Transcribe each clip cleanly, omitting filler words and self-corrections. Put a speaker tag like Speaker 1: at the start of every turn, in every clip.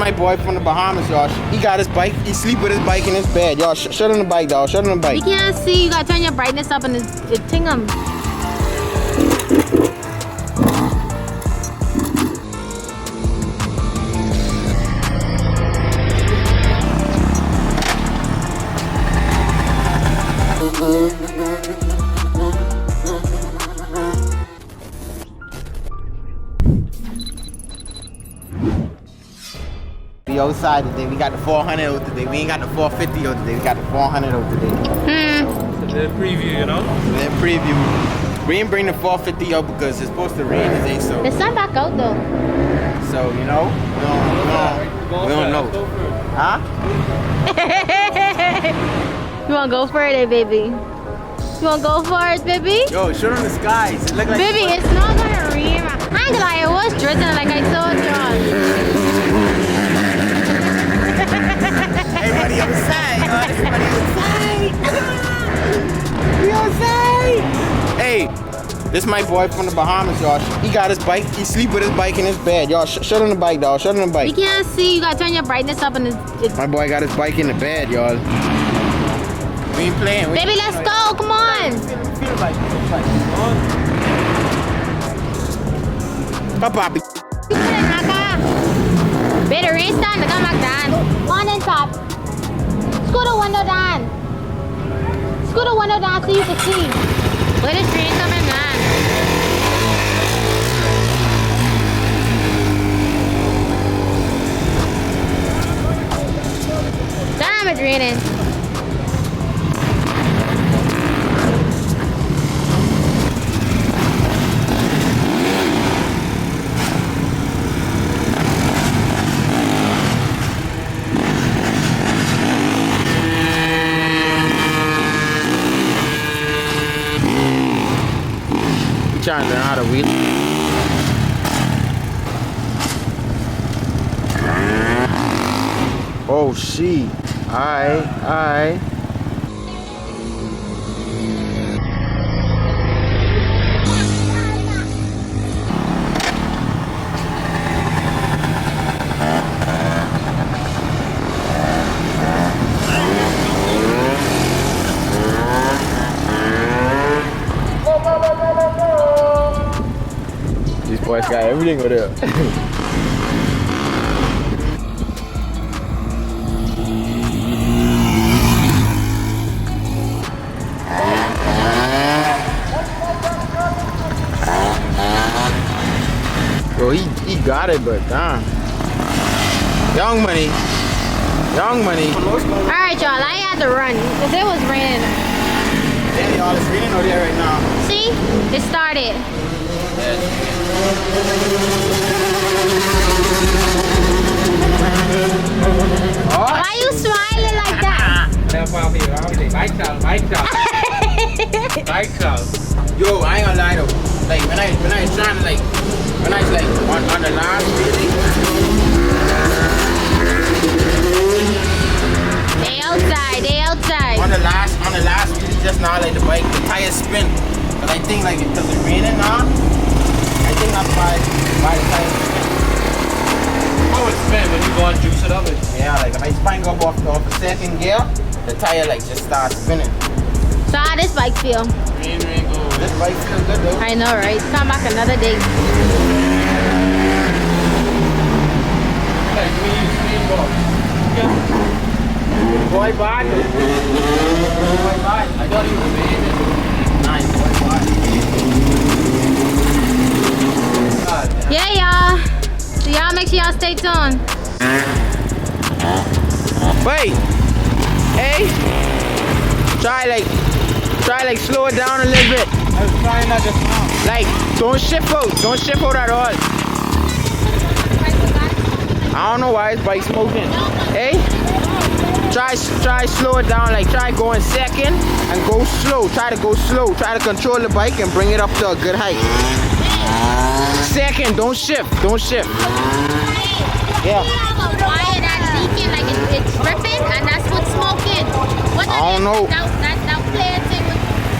Speaker 1: my boy from the Bahamas, y'all. He got his bike. He sleep with his bike in his bed, y'all. Shut on the bike, dog. Shut on the bike.
Speaker 2: You can't see. You gotta turn your brightness up and it ting him.
Speaker 1: We outside today. We got the 400 out today. We ain't got the 450 out today. We got the 400 out today.
Speaker 3: It's a little preview, you know?
Speaker 1: Little preview. We didn't bring the 450 out because it's supposed to rain today, so.
Speaker 2: The sun back out though.
Speaker 1: So, you know, we don't know. Huh?
Speaker 2: You wanna go for it, eh, baby? You wanna go for it, baby?
Speaker 1: Yo, show them the skies. It look like
Speaker 2: Baby, it's not gonna rain. I ain't gonna lie, it was drizzling like I told y'all.
Speaker 1: Everybody outside. Everybody outside. We outside. Hey, this is my boy from the Bahamas, y'all. He got his bike. He sleep with his bike in his bed, y'all. Shut on the bike, dog. Shut on the bike.
Speaker 2: You can't see. You gotta turn your brightness up and it.
Speaker 1: My boy got his bike in the bed, y'all. We ain't playing.
Speaker 2: Baby, let's go. Come on.
Speaker 1: Feel like. Papi.
Speaker 2: Baby, the rain's starting to come back down. On and top. Scoot the window down. Scoot the window down so you can see. Look at this rain coming down. Damn, it's raining.
Speaker 1: Trying to learn how to wheel. Oh, she. Alright. These boys got everything with it. Bro, he got it, but damn. Young money.
Speaker 2: Alright, y'all, I had to run because it was raining.
Speaker 1: Damn, y'all, it's raining over there right now.
Speaker 2: See? It started. Why are you smiling like that?
Speaker 1: Yo, I ain't gonna lie though. Like when I was trying to like on the last really.
Speaker 2: They outside.
Speaker 1: On the last really just now like the tires spin. But I think like because it's raining now, I think that's why the tires spin.
Speaker 3: Oh, it's spin when you go and juice it up.
Speaker 1: Yeah, like if I spine go off the second gear, the tire like just starts spinning.
Speaker 2: So how this bike feel?
Speaker 3: Rain, go.
Speaker 1: This bike feels good though.
Speaker 2: I know, right? Come back another day.
Speaker 3: Like, we use spin go. Yeah.
Speaker 1: Boy, bad.
Speaker 3: I thought he was raining.
Speaker 1: Nice, boy, bad.
Speaker 2: Yeah, y'all. So y'all make sure y'all stay tuned.
Speaker 1: Wait. Hey. Try like slow it down a little bit.
Speaker 3: I was trying that just now.
Speaker 1: Like don't shift out at all. I don't know why his bike's smoking. Hey. Try slow it down, like try going second and go slow. Try to go slow. Try to control the bike and bring it up to a good height. Second, don't shift. Yeah.
Speaker 2: Wire that's leaking, like it's dripping, and that's what's smoking. What
Speaker 1: I don't know.
Speaker 2: That player thing.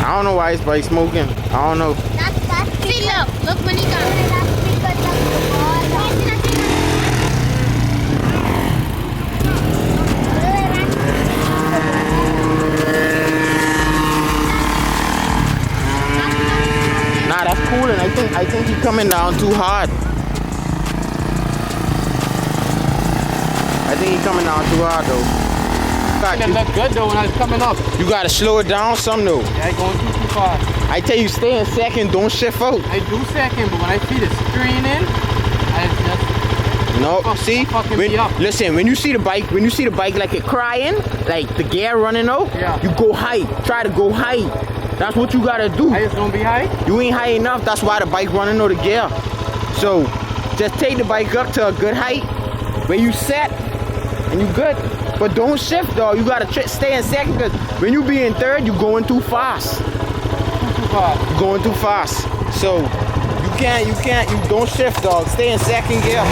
Speaker 1: I don't know why his bike's smoking. I don't know.
Speaker 2: See, look when he got.
Speaker 1: That's cooling. I think he's coming down too hard. I think he's coming down too hard though.
Speaker 3: It looked good though when I was coming up.
Speaker 1: You gotta slow it down some though.
Speaker 3: Yeah, it's going too far.
Speaker 1: I tell you, stay in second, don't shift out.
Speaker 3: I do second, but when I see the screen in, I just
Speaker 1: No, see,
Speaker 3: fucking me up.
Speaker 1: listen, when you see the bike like it crying, like the gear running out,
Speaker 3: Yeah.
Speaker 1: you go high. Try to go high. That's what you gotta do.
Speaker 3: I just don't be high.
Speaker 1: You ain't high enough. That's why the bike running out of gear. So just take the bike up to a good height where you set and you good. But don't shift though. You gotta stay in second because when you be in third, you going too fast.
Speaker 3: Too far.
Speaker 1: You're going too fast. So you don't shift dog. Stay in second gear.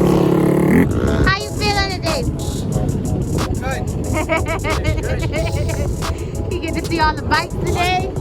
Speaker 2: How you feeling today?
Speaker 3: Good.
Speaker 2: You get to see all the bikes today?